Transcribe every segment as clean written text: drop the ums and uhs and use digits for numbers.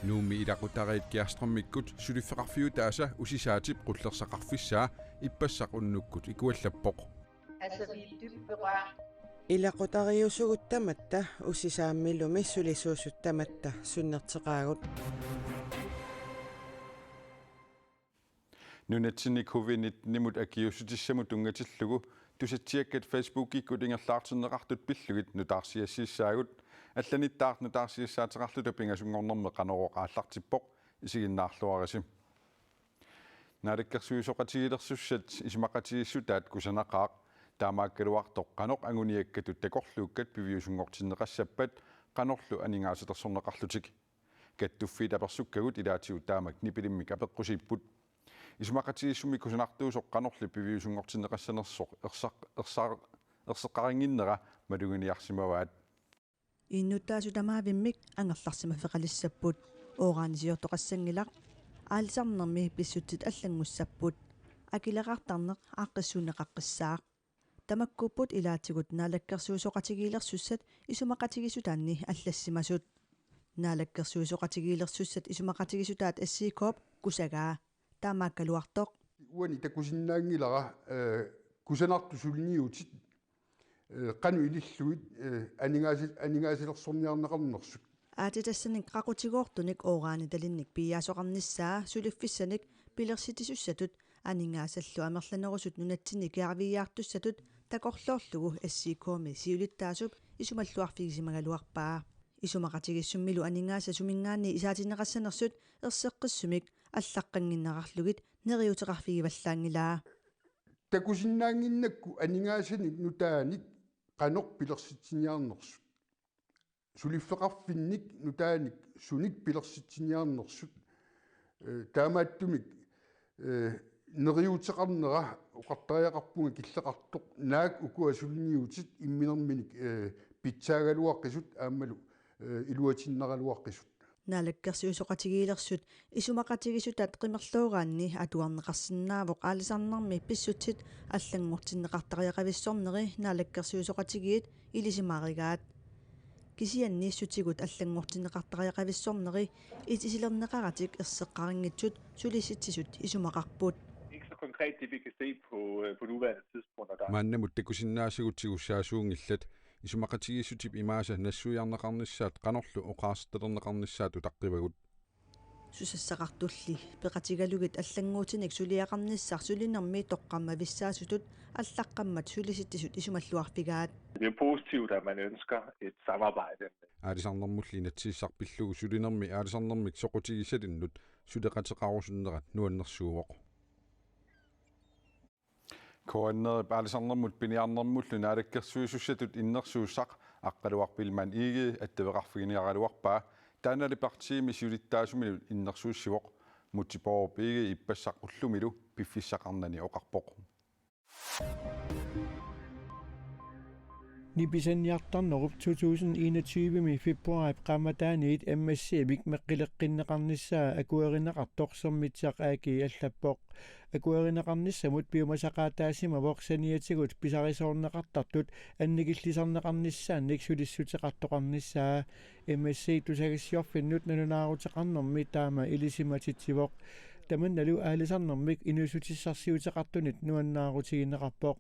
Nuumi ilaqutariit kiarstramikkut sulifeqarfiutaasa usisaatip qullersaqarfissaa ippassaqunnukkut ikuallappoq. Asaviittyppeqa ilaqutariusuguttamatta usisaammilu sulisuusuttamatta sunnerteqaagut. Nunatsinni covid-19 akiusutissamut ungatillugu tusatsiakkat Facebook-ikkut ingerlaartinneqartut pillugit nutaarsiassiissaagut алланиттаарт нутаарсиассаатеқарлута пингасунгорнэрме қанороқааллартиппоқ исигиннаарлуариси налаккерсуисоқатигилерсуссат исмақатигиссутаат кусанақаақ таамааккалуартоқ қаноқ ангуниаккатут такорлууккат пивиусунгортиннеқассаппат қанорлу анингаасетерсорнеқарлутик каттуффи таперсуккагут илаатигут таамак нипилиммик апеққусиппут исмақатигиссуми кусанартуусоқ қанорли пивиусунгортиннеқассанерсоқ ерсеқарингиннера малугиниарсимаваат иннутаасутамаавиммик ангерларсимафеқалиссаппут оораанисиортоқассангилақ аалисарнерми писсутит аллангуссаппут акилеқартарнеқ ааққиссунеқаққиссаақ тамаккуппут илаатигут наалаккерсуусоқатигиилерсуссат исумақатигисутаанни аллассимасут наалаккерсуусоқатигиилерсуссат исумақатигисутаат ассиикооп кусагаа таамааккалуартоқ уани такусиннаангилара кусанартусулниутит qanu ililluit aningaasilersorniarneqarnerсут аатитассаник qaqutigoortunik ooraani talinnik piyyaasoqarnissaa suliffissanik pilersitisussatut aningaasаллу амерланерусут нунатсини киарвияартуссатут такорлоорлугу ассиикооми сиулиттаасуп исумаллуарфигисимагалуарпаа исумақатигиссуммилу анингааса сумингаани исаатинеқассанерсут ерсеққиссумик аллаққангиннеқарлугит нериутеқарфигиваллаангилаа такусиннаангиннакку анингаасаник нутааник qanoq pilersitsiniarnersut sulifeqarfinnik nutaanik sunik pilersitsiniarnersut taamaattumik neriuteqarnera uqartariaqarpunga killeqartoq naak ukuasulniutit imminerminik pitsaagaluaqqisut aammalu iluatinneraluaqqisut наалаккерсуусоқатигиилерсут исумақатигисутаат қимерлуугаанни атуарнеқарсинаавоқ аалисарнэрми писсутит аллангортиннеқартариақависсорнери наалаккерсуусоқатигиит илисимааригаат кисианнииссутигут аллангортиннеқартариақависсорнери итисилернеқаратик ерсеққарингитсут сулиситсисут исумақарпут ikke så konkret det vi kan se på nuværende tidspunkt og der мааннамут такусиннаасигутсигуссаасуунгиллат исумақатигиссутип имааса нассуиарнеқарнissaат qanorlu oqaarstellerneqarnissaat utaqqivagut сусассақартулли пеқатигалугит аллангуутиник сулиақарниссар сулинерми тоққамма виссаасутут аллаққаммат сулиситтисут исумаллуарфигаат det er positivt at man ønsker et samarbejde аалисарнэрмулли натсииссарпиллугу сулинерми аалисарнэрмик соқутигиссалиннут сулеқатеқарусуннерат нуаннэрсуувоқ коаннер аалисарнэрмут пиниарнэрмуллу наалаккерсуисуссатут иннэрсууссақ аққалуарпилман иги аттавеқарфигиниаралуарпаа таанали партиими сулиттаасумилу иннэрсууссивоқ мутипоо иги иппассақ уллумилу пиффиссақарнани оқарпоқ Nibisaniartarnerup 2021 mi februar qammataaniit MSC-vik meqqileqqinneqarnissaa akuerinneqartorsermitsaaq aagi allappoq akuerinneqarnissamut piumasaqaataasimavoq saniatigut pisarisoorneqartartut annigillisarneqarnissaannik sulissuteqartoqarnissaa MSC tusagissiorfinnut nanunaaruteqarnermi taama ilisimatitivoq tamannalu aalisarnermik inusutissarsiuteqartunit nuannaarutigineqarpoq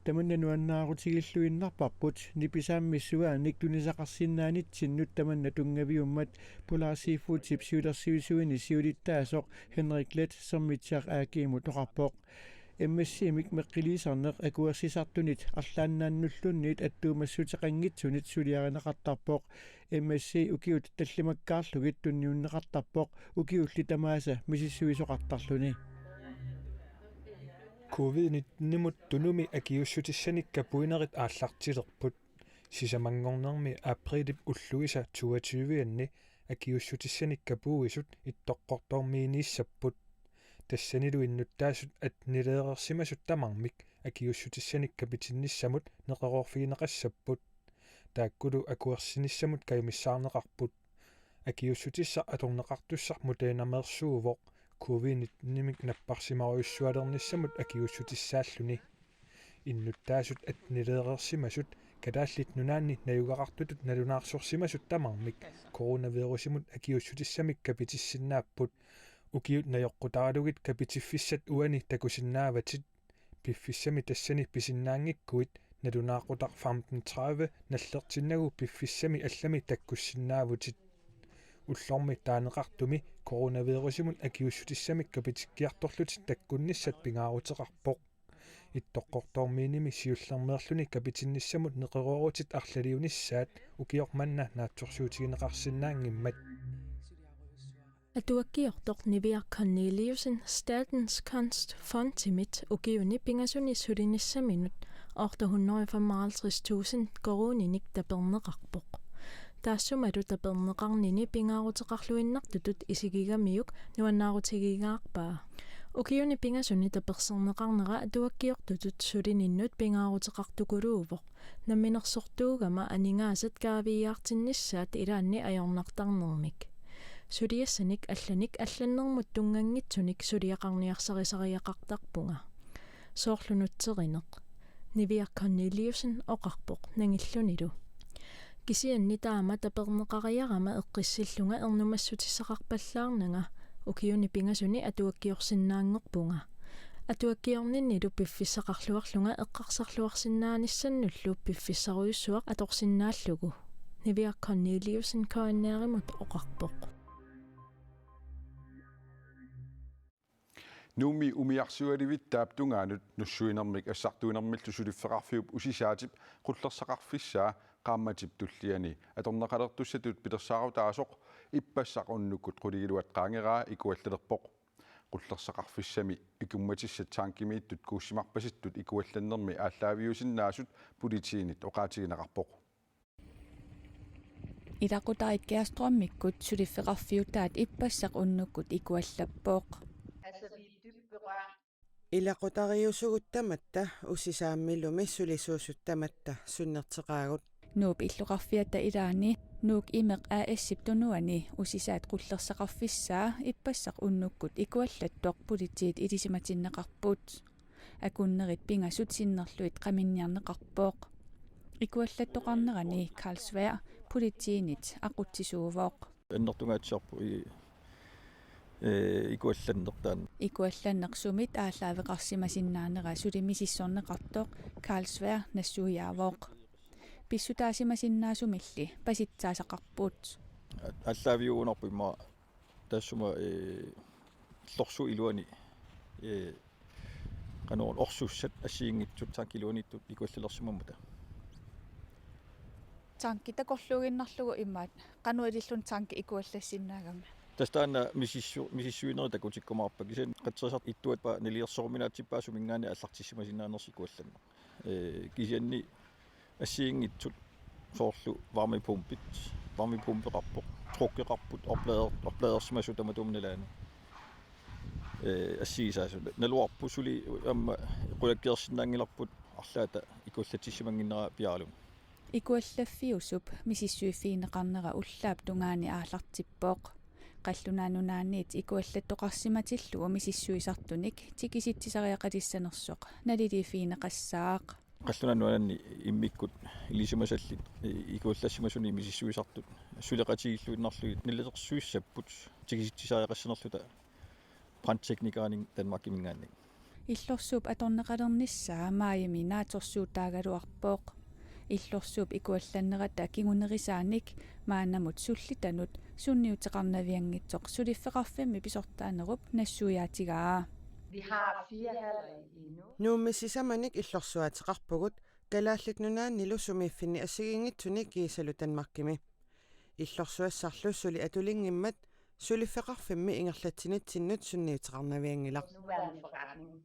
tamannanuannaarutigilluinnarparput nipisaammissuaanik tunisaqarsinnaanitsinut tamanna tungaviummat Polar Seafood Tip siulersiusuini siulittaasoq Henrik Let sermitsaq aakiimut oqarpoq MSC-mik meqqiliisarneq akuersisartunit arlaannaannullunnit attuumassutеқангитсунит сулиариneqartarpoq MSC ukiut tallimakkaarlugit tunniunneqartarpoq ukiulli tamaasa misissuisoqartarluni COVID-19 tunumi akiussutissanikka puinerit aallartilerput sisamangornermi aprilip ulluisa 22-anni akiussutissanikka puuisut ittoqqortormiiniissapput тассанилу иннуттаасут ат нилеерсимасут тамармик акиуссутиссаникка питиннissamут неқерорфигинеқассаппут тааккулу акуерсиниссамут каймиссаарнеқарпут акиуссутисса аторнеқартуссар мутаинамерсуувоқ COVID-19 наппарсимаруйуссуалернissamут акиуссутиссааллуни иннуттаасут атнилеерерсимасут калааллит нунаанни наюгақартутут налунаарсорсимасут тамармик коронавирусимут акиуссутиссамик капитиссиннааппут укиут наёққутаралугит капитиффиссат уани такусиннааватит пиффиссами тассани писиннаангиккуит налунаақутар 1530 наллертиннагу пиффиссами аллами таккуссиннаавутит уллорми таанеқартуми коронавирусимут акиуссутиссамик капитиккиарторлутит таккунниссат пингаарутеқарпоқ иттоққортормииними сиуллермеерлүни капитинниссамут неқеруарутит арлалиунissaat укиорманна наатсорсуутигинеқарсинаангиммат Atuakkiortoq Niviaq Corneliusen Statens Kunstfond til midt ugiuni pingasuni sulinissaminut 855.000 koruninik taperneqarpoq. Taassumatu taperneqarnini pingaaruteqarluinnartutut isigigamiuk nuannaarutigigaarpaa. Ugiuni pingasuni taperserneqarnera atuakkiortutut sulininnut pingaaruteqartukuluuvoq. Namminersortuugama aningaasat kaaviiaartinnissaat ilaanni ajornartarnermik. Suliassanik allanik allannermut tungangitsunik suliaqarniarsariaqartarpunga. Soorlunutterineq. Niviaq Corneliusen oqarpoq nangillunilu. Kisianni taama taperneqariarama eqqissillunga ernumassutissaqarpallaarnanga ukiuni pingasuni atuakkiorsinnaanngorpunga. Atuakkiorninnilu piffissaqarluarlunga eqqarsarluarsinnaanissanullu piffissaruyussuaq atorsinnaallugu. Niviaq Corneliusen koanneerimut oqarpoq. Numi umiarsualivit taaptungaanut nussuinermik assartuinermillu suliffeqarfiup usisaatip qullersaqarfissaa qaammatip tulliani atorneqalertussatut pitersaaruutaasoq ippassaq unnukut quligiluat qaangeraa ikuallerpoq qullersaqarfissami ikummatissat taankimiittut kuussimarpasittut ikuallannermi ааllaaviusinnaasut politiinit oqaatigineqarpoq Ilaqutaikkiastruammikkut suliffeqarfiutaat ippassaq unnukut ikuallappoq. Altså, vi er dybt berørt. Ilaqutariusuguttamatta ussisaammilu sulisuusuttamatta sunnerteqaagut Nuup illuqarfiatta ilaani nuuk imeq aassiptunuani ussisaat qullersaqarfissaa ippassaq unnukkut ikuallattoq politiit ilisimatinneqarput. Akunnerit pingasut sinnerluit qaminniarneqarpooq. Ikuallattoqarnerani Carlsberg politiinit aqutsisuuvooq. Annertungaatsiarpu ikuallannertaan Ikuallannersumit ааllaавеқарсимасиннаанера сулимисиссорнеқартоқ Carlsberg нассуяавооқ. Писсутаасимасиннаасумилли паситсаасақарпуут. аллаавиуунарпимма тассума лорсу илуани каноор орсуссат ассиингитсут таакилуаниттут икуаллалерсимаммута. Танки такорлугиннарлугу иммаат кануилиллун танки икуаллассиннаагамма. Таstaana мисиссуинери такутиккумаарпа кисен қатсерсарт иттуат па нелиерсоорминаатсиппаа сумингаани аллартиссимасиннаанерсикуалланна кисианни ассиингитсут соорлу varmepumpeqarpoq truqqeqarput orpladersimasu tamatumnalaani ассигисаасу налуарпу сули амма qulakkeersinnaangilarput арлаата икуллатиссимангиннера пиарлун Ikuallaffiusup misissuiffiineqarnera ullaap tungaani aarlartippoq. Qallunaannunaanniit ikuallattoqarsimatillugu misissuisartunik tikisittisariaqalissanersoq naliliifiineqassaaq. qallunaannuananni immikkut ilisimasallit ikuallassimasuni misissuisartut suleqatigilluinnarlugit nilletersuissapput tikisittisariaqassanerluta brandteknikaaning Danmark imingaannik. Illorsuup atorneqalernissaa maayami naatorsuutaagaluarpooq. Illorsuup ikuallannerata kingunerisaanik maannamut sullitanut sunniuteqarnaviangitsoq suliffeqarfimmi pisortaanerup nassuuyaatigaa. Vi har 4 halvår endnu. nuummissisamanik illorsuateqarpugut kalaalliknunaannilu sumiiffinni assigingitsunik kiisalu Danmarkimi illorsuassarlu suli atulingimmat suliffeqarfimmi ingerlatsinittinnut sunniuteqarnaviangilaq Nuværende forretning.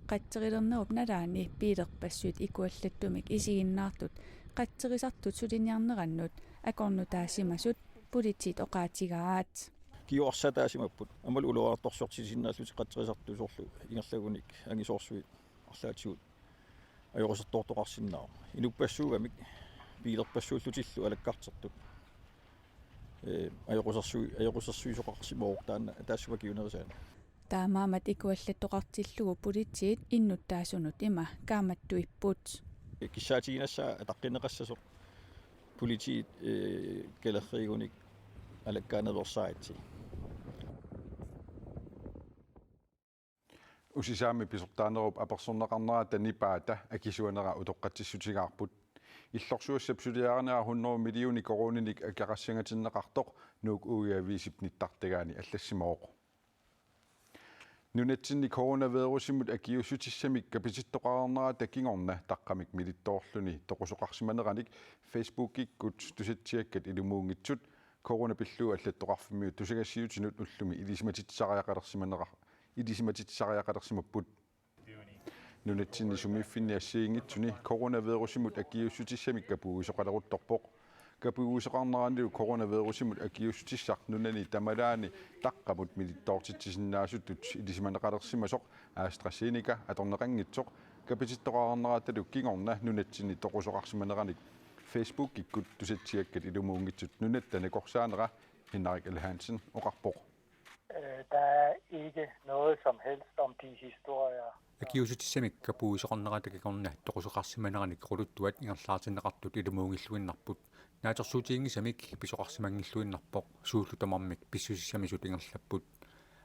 Qatterilernerup nalaani piilerpassuut ikuallattumik isiginnaartut qatterisartut sulinniarnerannut akornutaasimasut politiit oqaatigaat. Kiuarsataasimapput amal uluartorsortisinnaalluti qatterisartu sorlu ingerlagunik angisoorsuit арлаатигут ajorusartortoqarsinnaa inupassuugamik piilerpassuullutillu alakkartertut ajorusarsuisoqarsimooq taanna taassuma kiunerisaan таамаамат икуаллаттоқартиллугу политиит иннуттаасунут има кааматтуиппут киссаатигинасса атаққинеқассасо политиит келерригуник алаккааневерсаатси усисаами писортаанеруп аперсорнеқарнера танипаата акисуанера утоққатсиссутигаарпут иллорсуассап сулиаарнера 100 миллиони корониник акарассангатиннеқартоқ нуук уиависип ниттартагаани аллассимаоқ нунатсинни коронавирусимут акиуссутиссамик каписиттоқарнера такингорна таққамик милиттоорлуни тоқусоқарсиманераник фейсбуккиккут тусатсиаккат илумуунгитсут коронапиллуу аллаттоқарфимиут тусагассиутинут уллуми илисиматитсариақалерсимаппут нунатсинни сумиффинни ассиингитсуни коронавирусимут акиуссутиссамик капуусоқалерутторпоқ капуусоқарнераанилу коронавирусимут акиуссутиссар нунани тамалаани таққамут милиттоортитсисиннаасуттут илисиманеқалерсимасоқ AstraZeneca аторнеқангитсоқ каписиттоқарнерааталу кингорна нунатсинни тоқусоқарсиманераник Facebook киккут тусатсиаккат илумуунгитсут нунаттана корсаанера Henrik L. Hansen оқарпоқ Der er ikke noget som helst om de historier. Акиусутиссамик капуусоқарнератакикорна тоқусоқарсиманераник рулуттуат ингерлаатиннеқартут илумуунгиллуиннарпут наатерсуутиингисамик писоқарсимангиллуиннарпоқ сууллутамармик писсусиссамисут ингерлаппут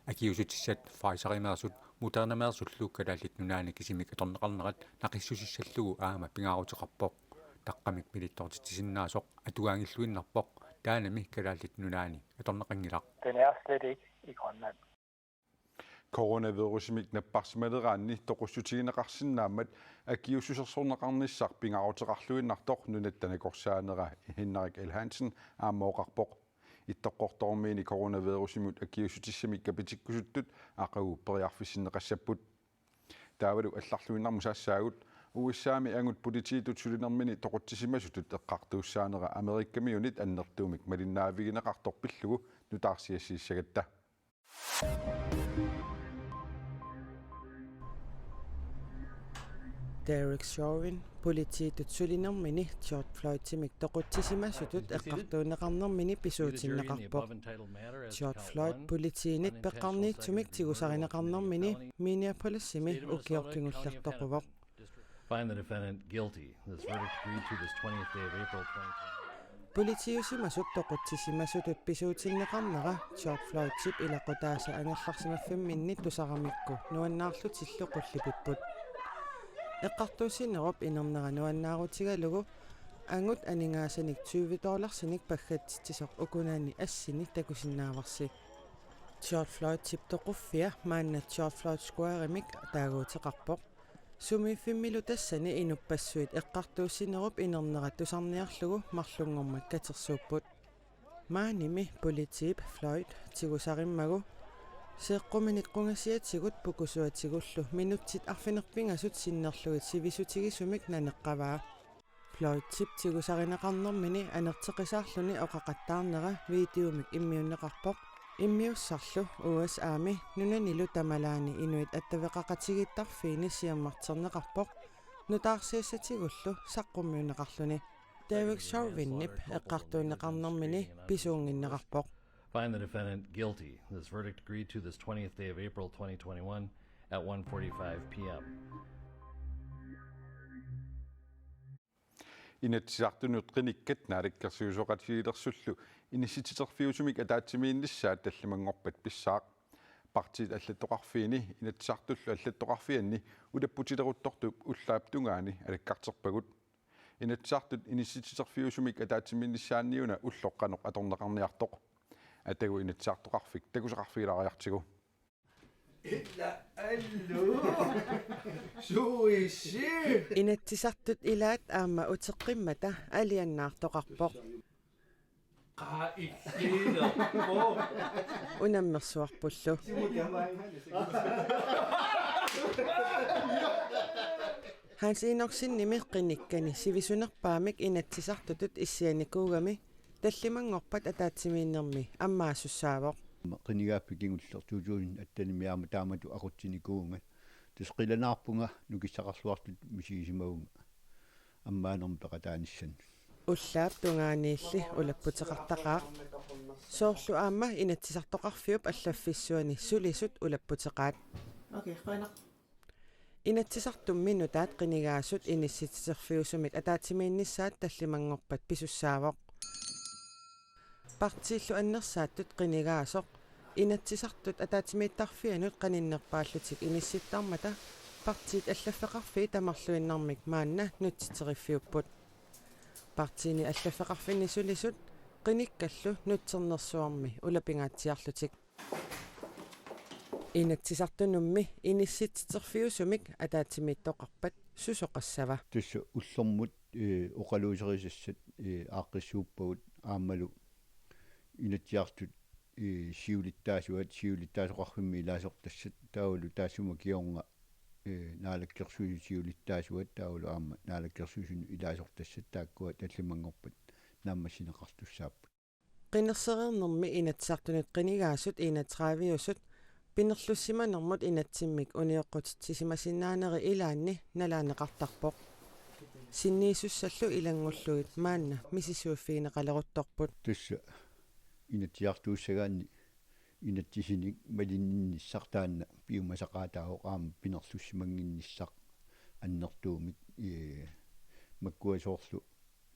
акиусутиссат Pfizer-имерсут Moderna-мерсуллук калааллит нунаани кисимик аторнеқарнерат нақиссусиссаллугу аама пингаарутеқарпоқ таққамик милиттоортитсиннаасоқ атугаангиллуиннарпоқ таанами калааллит нунаани аторнеқангилақ Den er slet ikke i Grønland. Coronavirusmik napparsimaleraanni toqussutigineqarsinnaammat akiussusersorneqarnissar pingaaruteqarluinnartoq nunattanakorsaanera Henrik L. Hansen aammooqarpoq ittoqqortormiini coronavirusimut akiussutissamik kapitikkusuttut aqagu periarfissinneqassapput taavalu allarluinnarmu saassaagut uissaami angut politiitut sulinermini toquttisimasutut eqqartuussaanera amerikkamiunit annertuumik malinnaavigineqartorpillugu nutaarsiassiissagatta Derek Chauvin politiitut sulinermini George Floyd-timik toquttisimasutut eqqartuuneqarnermini pisuutinneqarpoq George Floyd politiinit peqqarniitsumik tigusarineqarnermini Minneapolis-simi ukiortingullertoquvoq Find the defendant guilty. This verdict agreed to this 20th day of April 2020. Politiusimasut toquttisimasutut pisuutinneqarnera George Floyd-tip ilaqutaasa angerlarsimaffimminni tusaramikku nuannaarlutillu qullipipput eqqartuusinerup inerneranu nuannaarutigalugu angut aningaasanik $20 paggatsisoq ukunaani assini takusinnaavarsi George Floyd-tip toquffia maanna George Floyd Square-imik taaguuteqarpoq sumifimmilu tassani inuppassuit eqqartuusinerup inernerat tusarniarlugu marlungormat katersuupput maanimi politiip Floyd tigusarimmagu seeqquminikqungasiatigut pukusuatigullu minutsit arfinerpingasut sinnerlugit sivisutigisumik naneqqavaa Floyd-tip tigusarineqarnermini anerteqisaarluni oqaqattaarnera videomik immiunneqarpoq иммиуссарлу USA-ми нунанилу тамалаани инуит аттавеқақатигиттарфиини сиаммартэрнеқарпоқ нутаарсиассатигуллу саққуммиунеқарлуни Derek Chauvin-нип эққартуунеқарнэрмини писуунгиннеқарпоқ Find the defendant guilty. This verdict agreed to this 20th day of April 2021 at 1:45 p.m. Inatsartunut qinikkat naalikkersiusoqatigilersullu inissititerfiusumik ataatimiinnissaat tallimangorpat pissaaq partiit аллаттоқарфиини inatsartullu аллаттоқарфианни улаппутилерутторtup уллаапtungaani алаккартерпагут inatsartut inissititerfiusumik ataatimiinnissaanniuna уллоққанеқ аторнеқарниартоқ атагу inatsartoqarfik такусеқарфигилариартигу Illa allu suissi inatsisartut ilaat aamma uteqqimmata aliannaartoqarpoq qaa'illiilerpo unammersuarpullu Hans inorsinnimi qinnikkani sivisunerpaamik inatsisartutut issianikuugami tallimangorpat ataatsimiinnermi ammaasussaaavoq qinigaappikingulllertuutuun attanimiaama taamatu aqutsinikuunga tusqilanaarpunga nukissaqarluartut misigisimauga ammaanermi peqataanissan уллаап тунгаанилли улаппутеқартақаа соорлу аама инатсисартоқарфиуп аллаффиссуани сулисут улаппутеқаат окей қойнақ инатсисартумми нутаат қинигаассут инисситсерфиусумик атаатимииннissaат таллимангорпат писуссаавоқ партииллу аннерсааттут қинигаасоқ инатсисартут атаатимииттарфианут қаниннерпааллутик инисситтармата партиит аллаффеқарфии тамарлуиннармик маанна нутситериффиуппут партиини аллаффеқарфини сулисут qinikkallu nutsernersuarmi ulapingaatiarlutik inatсисартунумми инисситсерфиусумик атаатимииттоқарпат сусоқассава тусса уллэрмут оқалуусерисассат ааққиссууппагут аамалу инатсиартут сиулиттаасуарфимми илаасортассат таулу таасума киорнга наалаккерсуи сиулиттаасуат таулу аама наалаккерсуисуни илаасортассат тааккуа таллимангорпат нааммасинеқартуссааппут qinерсерернэрми инатсартунут qinigaassut инатраавиусут пинерлуссиманермут инатсиммик униоққутитсисимасиннаанери илаанни налаанеқартарпоқ синниисуссаллу илангуллуит маанна мисисууффиинеқалерутторпут тусса инатсиартууссагаанни инатсисиник малиннissартаанна пиумасақаатаавоқ аама пинерлуссимангиннissaq аннертуумик маккуасоорлу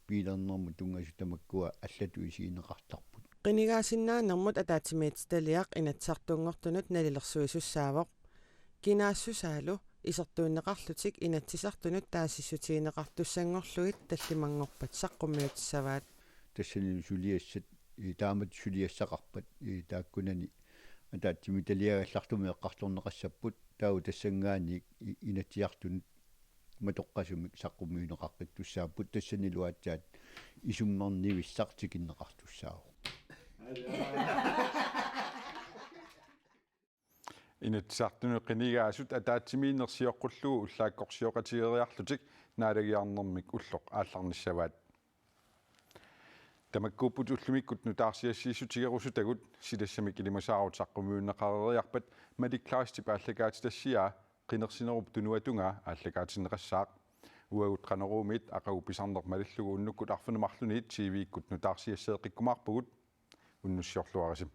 пилернэрму тунгасу тамаккуа аллатуисиинеқартарпут qinigaasinnaanermut ataatimiitstaliaq inatsartuungortunut nalillersuisussaawoq kinaassusaalu isertuinneqarlutik inatsisartunut taasissutiineqartussangorlugit tallimangorpat saqqummiutissavaat тассани сулиассат таамат сулиассақарпат тааккунани атаатимиталиагаллартуми эққарторнеқассаппут тау тассангаани инатсиартунут матоққасумик саққуммиунеқаққиттуссааппут тассани луаатсаат исуммарнивиссартикиннеқартуссаавоқ инатсартуну qinigaasut атаатсимииннерсиоққуллугу уллааккорсиоқатигериарлутик наалагиарнэрмик уллоқ аалларниссаваат тамаккууппут уллумиккут нутаарсиассиисутигерусутагут силассамик илимасаарутсаққумиуннеқарериарпат маликкларисти пааллагаатилассиаа qinерсинеруп тунуатунга ааллагаатиннеқассаақ уагут qanеруумит ақагупписарнер малиллугу уннуккут арфунемарлунит тивиккут нутаарсиассеэқиккумаарпугут уннуссиорлуарисим